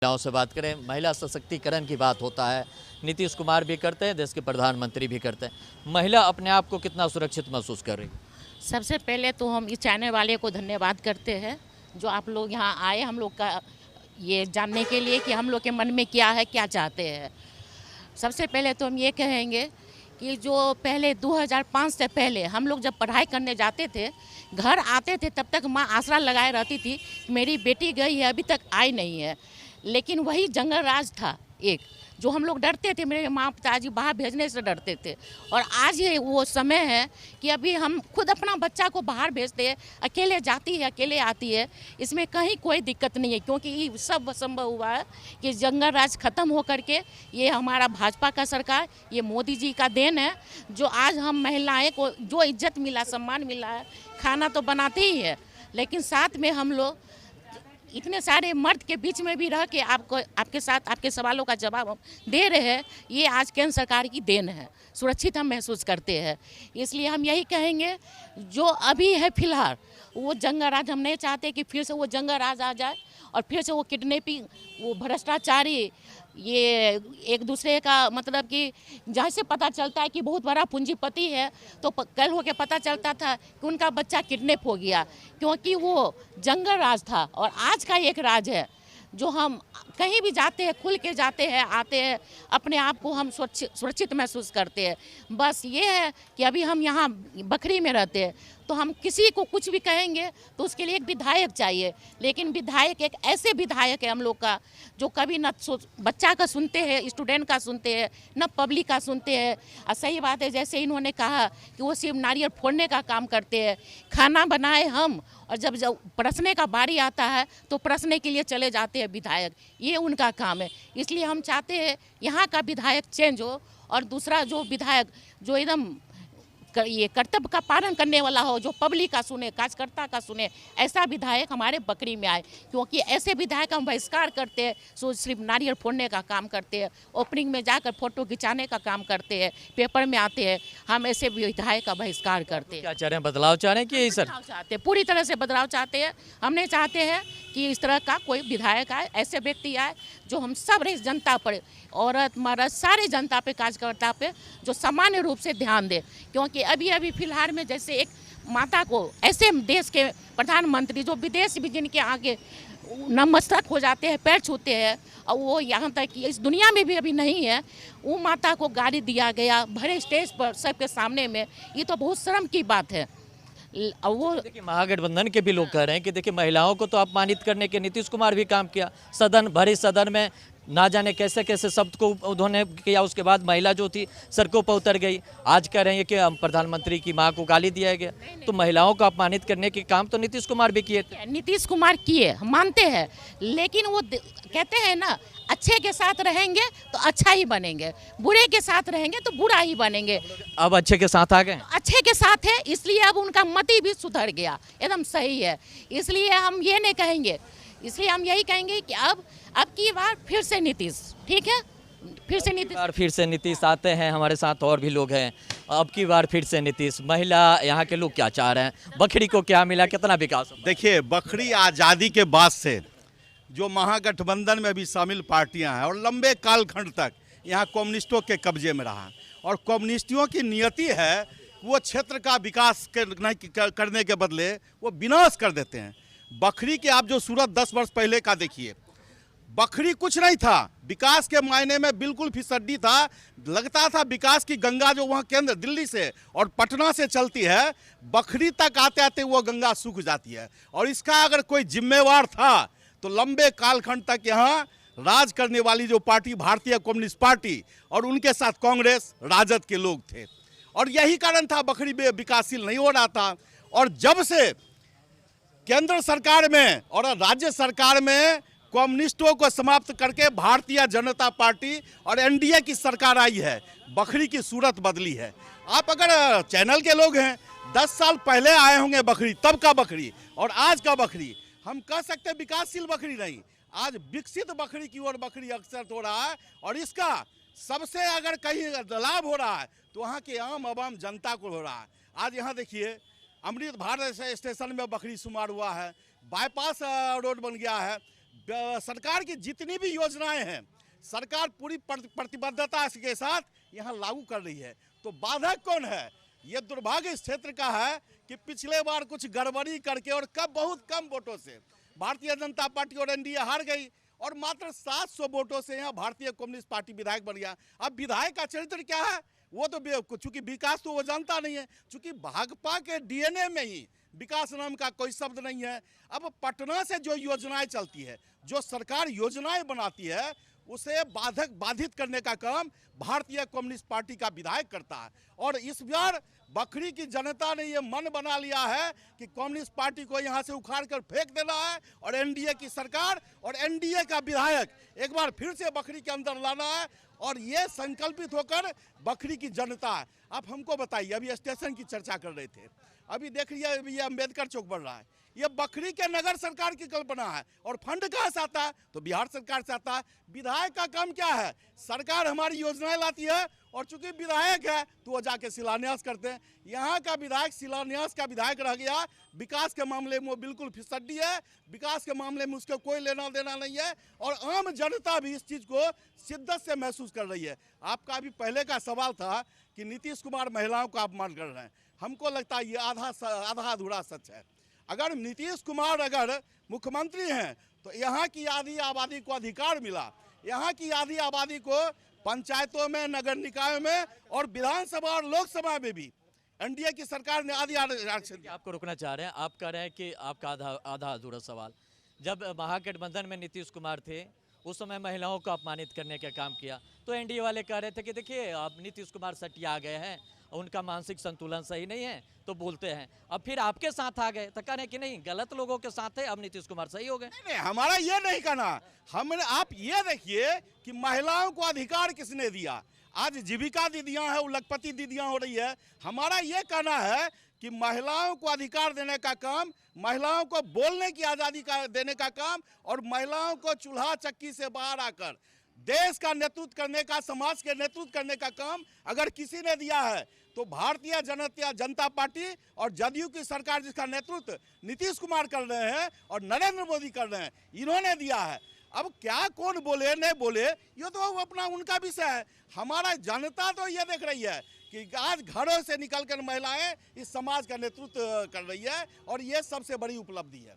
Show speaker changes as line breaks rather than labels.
महिलाओं से बात करें, महिला सशक्तिकरण की बात होता है, नीतीश कुमार भी करते हैं, देश के प्रधानमंत्री भी करते हैं। महिला अपने आप को कितना सुरक्षित महसूस कर रही है?
सबसे पहले तो हम इस चैनल वाले को धन्यवाद करते हैं जो आप लोग यहाँ आए हम लोग का ये जानने के लिए कि हम लोग के मन में क्या है, क्या चाहते हैं। सबसे पहले तो हम ये कहेंगे कि जो पहले 2005 से पहले हम लोग जब पढ़ाई करने जाते थे, घर आते थे, तब तक माँ आसरा लगाए रहती थी, मेरी बेटी गई है अभी तक आई नहीं है। लेकिन वही जंगल राज था एक, जो हम लोग डरते थे, मेरे माँ पिताजी बाहर भेजने से डरते थे। और आज ये वो समय है कि अभी हम खुद अपना बच्चा को बाहर भेजते हैं, अकेले जाती है, अकेले आती है, इसमें कहीं कोई दिक्कत नहीं है, क्योंकि ये सब संभव हुआ है कि जंगल राज खत्म हो करके ये हमारा भाजपा का सरकार, ये मोदी जी का देन है, जो आज हम महिलाएं को जो इज्जत मिला, सम्मान मिला है। खाना तो बनाते ही है, लेकिन साथ में हम लोग इतने सारे मर्द के बीच में भी रह के आपको आपके साथ आपके सवालों का जवाब हम दे रहे हैं। ये आज केंद्र सरकार की देन है, सुरक्षित हम महसूस करते हैं। इसलिए हम यही कहेंगे जो अभी है फिलहाल वो जंगल राज हम नहीं चाहते कि फिर से वो जंगल राज आ जाए और फिर से वो किडनैपिंग, वो भ्रष्टाचारी, ये एक दूसरे का मतलब कि जहाँ से पता चलता है कि बहुत बड़ा पूंजीपति है, तो कल होके पता चलता था कि उनका बच्चा किडनैप हो गया, क्योंकि वो जंगल राज था। और आज का एक राज है जो हम कहीं भी जाते हैं, खुल के जाते हैं, आते हैं, अपने आप को हम सुरक्षित महसूस करते हैं। बस ये है कि अभी हम यहाँ बखरी में रहते हैं, तो हम किसी को कुछ भी कहेंगे तो उसके लिए एक विधायक चाहिए, लेकिन विधायक एक ऐसे विधायक है हम लोग का जो कभी न बच्चा का सुनते हैं, स्टूडेंट का सुनते हैं, न पब्लिक का सुनते हैं। और सही बात है, जैसे इन्होंने कहा कि वो सिर्फ नारियल फोड़ने का काम करते हैं, खाना बनाए हम, और जब परसने का बारी आता है तो परसने के लिए चले जाते हैं विधायक, ये उनका काम है। इसलिए हम चाहते हैं यहाँ का विधायक चेंज हो, और दूसरा जो विधायक जो एकदम ये कर्तव्य का पालन करने वाला हो, जो पब्लिक का सुने, कार्यकर्ता का सुने, ऐसा विधायक हमारे बकरी में आए। क्योंकि ऐसे विधायक हम बहिष्कार करते हैं, सो सिर्फ नारियल फोड़ने का काम करते हैं, ओपनिंग में जाकर फोटो खिंचाने का काम करते हैं, पेपर में आते हैं, हम ऐसे विधायक का बहिष्कार करते हैं।
क्या चाह रहे हैं, बदलाव चाह रहे हैं कि यही सर?
बदलाव चाहते हैं, पूरी तरह से बदलाव चाहते हैं। हम नहीं चाहते हैं कि इस तरह का कोई विधायक आए, ऐसे व्यक्ति आए जो हम सब जनता पर, औरत मर्द सारे जनता पे, कार्यकर्ता पे जो सामान्य रूप से ध्यान दे। क्योंकि अभी फिलहाल में जैसे एक माता को, ऐसे देश के प्रधानमंत्री जो विदेश भी जिनके आगे नतमस्तक हो जाते हैं, पैर छूते हैं, और वो यहाँ तक कि इस दुनिया में भी अभी नहीं है, वो माता को गाली दिया गया भरे स्टेज पर सबके सामने में, ये तो बहुत शर्म की बात है। वो
देखिए, महागठबंधन के भी लोग कह रहे हैं कि देखिए महिलाओं को तो अपमानित करने के नीतीश कुमार भी काम किया, सदन भरे सदन में ना जाने कैसे कैसे शब्द को उन्होंने किया, उसके बाद महिला जो थी सड़कों पर उतर गई। आज कह रहे हैं कि प्रधानमंत्री की मां को गाली दिया गया, तो महिलाओं को अपमानित करने के काम तो नीतीश कुमार भी किए थे।
नीतीश कुमार किए, हम मानते हैं, लेकिन वो कहते हैं ना, अच्छे के साथ रहेंगे तो अच्छा ही बनेंगे, बुरे के साथ रहेंगे तो बुरा ही बनेंगे।
अब अच्छे के साथ आ गए,
अच्छे के साथ है, इसलिए अब उनका मति भी सुधर गया, एकदम सही है। इसलिए हम ये नहीं कहेंगे, इसलिए हम यही कहेंगे कि अब की बार फिर से नीतीश, ठीक है, फिर से नीतीश,
बार फिर से नीतीश आते हैं। हमारे साथ और भी लोग हैं, अब की बार फिर से नीतीश। महिला यहाँ के लोग क्या चाह रहे हैं, बखरी को क्या मिला, कितना विकास?
देखिए, बखरी आज़ादी के बाद से जो महागठबंधन में भी शामिल पार्टियां हैं और लंबे कालखंड तक यहाँ कम्युनिस्टों के कब्जे में रहा, और कम्युनिस्टों की नियति है वो क्षेत्र का विकास करने के बदले वो विनाश कर देते हैं। बखरी के आप जो सूरत 10 वर्ष पहले का देखिए, बखरी कुछ नहीं था, विकास के मायने में बिल्कुल फिसड्डी था। लगता था विकास की गंगा जो वहाँ केंद्र दिल्ली से और पटना से चलती है, बखरी तक आते आते वो गंगा सूख जाती है। और इसका अगर कोई जिम्मेवार था तो लंबे कालखंड तक यहाँ राज करने वाली जो पार्टी भारतीय कम्युनिस्ट पार्टी और उनके साथ कांग्रेस राजद के लोग थे, और यही कारण था बखरी में विकासशील नहीं हो रहा था। और जब से केंद्र सरकार में और राज्य सरकार में कम्युनिस्टों को समाप्त करके भारतीय जनता पार्टी और एनडीए की सरकार आई है, बखरी की सूरत बदली है। आप अगर चैनल के लोग हैं, 10 साल पहले आए होंगे बखरी, तब का बखरी और आज का बखरी, हम कह सकते हैं विकासशील बखरी नहीं, आज विकसित बखरी की ओर बखरी अक्सर हो रहा है। और इसका सबसे अगर कहीं लाभ हो रहा है तो वहाँ के आम आवाम जनता को हो रहा है। आज यहाँ देखिए, अमृत भारत स्टेशन में बखरी शुमार हुआ है, बाईपास रोड बन गया है, सरकार की जितनी भी योजनाएं हैं सरकार पूरी प्रतिबद्धता के साथ यहाँ लागू कर रही है। तो बाधक कौन है? ये दुर्भाग्य इस क्षेत्र का है कि पिछले बार कुछ गड़बड़ी करके और बहुत कम वोटों से भारतीय जनता पार्टी और एनडीए हार गई और मात्र 700 वोटों से यहाँ भारतीय कम्युनिस्ट पार्टी विधायक बन गया। अब विधायक का चरित्र क्या है वो तो चूंकि विकास तो वो जानता नहीं है, चूंकि भाजपा के डीएनए में ही विकास नाम का कोई शब्द नहीं है। अब पटना से जो योजनाएं चलती है, जो सरकार योजनाएं बनाती है, उसे बाधित करने का काम भारतीय कम्युनिस्ट पार्टी का विधायक करता है। और इस बार बखरी की जनता ने ये मन बना लिया है कि कम्युनिस्ट पार्टी को यहाँ से उखाड़ कर फेंक देना है और एनडीए की सरकार और एनडीए का विधायक एक बार फिर से बखरी के अंदर लाना है। और ये संकल्पित होकर बखरी की जनता है। आप हमको बताइए, अभी स्टेशन की चर्चा कर रहे थे, अभी देख रही है ये अम्बेडकर चौक बन रहा है, ये बखरी के नगर सरकार की कल्पना है। और फंड कहाँ से आता है? तो बिहार सरकार से आता है। विधायक का काम क्या है? सरकार हमारी योजनाएं लाती है और चूंकि विधायक है तो वो जाके शिलान्यास करते हैं। यहाँ का विधायक शिलान्यास का विधायक रह गया। विकास के मामले में वो बिल्कुल फिसड्डी है, विकास के मामले में उसको कोई लेना देना नहीं है। और आम जनता भी इस चीज़ को शिद्दत से महसूस कर रही है। आपका अभी पहले का सवाल था कि नीतीश कुमार महिलाओं का अपमान कर रहे हैं। हमको लगता है ये आधा अधूरा सच है। अगर नीतीश कुमार अगर मुख्यमंत्री हैं तो यहाँ की आधी आबादी को अधिकार मिला, यहाँ की आधी आबादी को पंचायतों में, नगर निकायों में और विधानसभा और लोकसभा में भी एनडीए की सरकार ने आधी आरक्षण दिया।
आपको रोकना चाह रहे हैं, आप कह रहे हैं कि आपका आधा अधूरा सवाल, जब महागठबंधन में नीतीश कुमार थे उस समय महिलाओं को अपमानित करने का काम किया तो एनडीए वाले कह रहे थे कि देखिए आप नीतीश कुमार सटिया गए हैं, उनका मानसिक संतुलन सही नहीं है तो बोलते हैं। अब फिर आपके साथ आ गए तो कह रहे हैं कि नहीं गलत लोगों के साथ है, अब नीतीश कुमार सही हो गए।
नहीं, हमारा ये नहीं कहना। हमने आप ये देखिए कि महिलाओं को अधिकार किसने दिया? आज जीविका दीदियां हैं, लखपति दीदियां हो रही है। हमारा ये कहना है कि महिलाओं को अधिकार देने का काम, महिलाओं को बोलने की आज़ादी का देने का काम और महिलाओं को चूल्हा चक्की से बाहर आकर देश का नेतृत्व करने का, समाज के नेतृत्व करने का काम अगर किसी ने दिया है तो भारतीय जनता पार्टी और जदयू की सरकार जिसका नेतृत्व नीतीश कुमार कर रहे हैं और नरेंद्र मोदी कर रहे हैं, इन्होंने दिया है। अब क्या कौन बोले नहीं बोले ये तो अपना उनका विषय है। हमारा जनता तो ये देख रही है कि आज घरों से निकलकर महिलाएं इस समाज का नेतृत्व कर रही है और ये सबसे बड़ी उपलब्धि है।